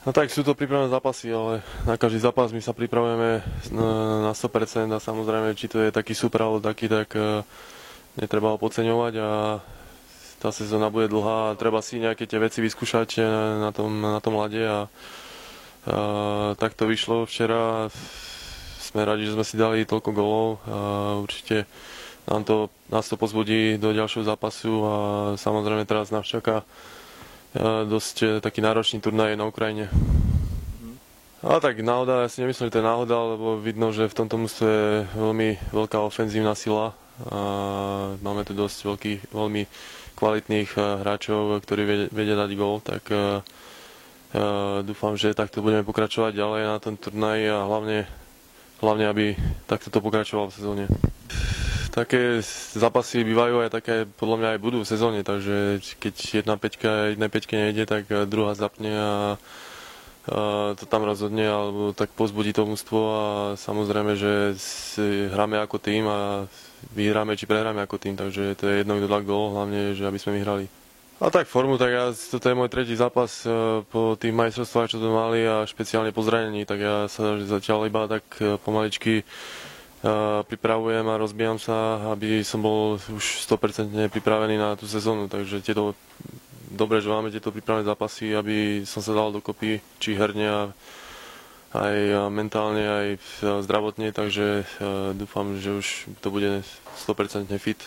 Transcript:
No tak sú to prípravné zápasy, ale na každý zápas my sa pripravujeme na 100% a samozrejme, či to je taký super alebo taký, tak netreba ho podceňovať a tá sezóna bude dlhá a treba si nejaké tie veci vyskúšať na tom ľade a tak to vyšlo včera. Sme radi, že sme si dali toľko gólov a určite nás to pozbudí do ďalšieho zápasu a samozrejme teraz nás čaká dosť taký náročný turnaj na Ukrajine. Ale tak náhoda, ja si nemyslím, že to je náhoda, lebo vidno, že v tomto mužstve je veľmi veľká ofenzívna sila a máme tu dosť veľmi kvalitných hráčov, ktorí vedia dať gól, tak dúfam, že takto budeme pokračovať ďalej na tom turnaji a hlavne aby takto to pokračovalo v sezóne. Také zápasy bývajú aj také, podľa mňa aj budú v sezóne, takže keď jednej peťke nejde, tak druhá zapne a to tam rozhodne, alebo tak pozbudí to mužstvo a samozrejme, že hráme ako tým a vyhráme či prehráme ako tým, takže to je jedno, kto dá gól, hlavne, že aby sme vyhrali. A tak formu, tak toto je môj tretí zápas po tých majstrovstvách, čo to mali a špeciálne po zranení, tak ja sa zatiaľ iba tak pomaličky pripravujem a rozbijam sa, aby som bol už 100% pripravený na tú sezónu, takže dobre, že máme tieto prípravné zápasy, aby som sa dal dokopy, či herne, aj mentálne, aj zdravotne, takže dúfam, že už to bude 100% fit.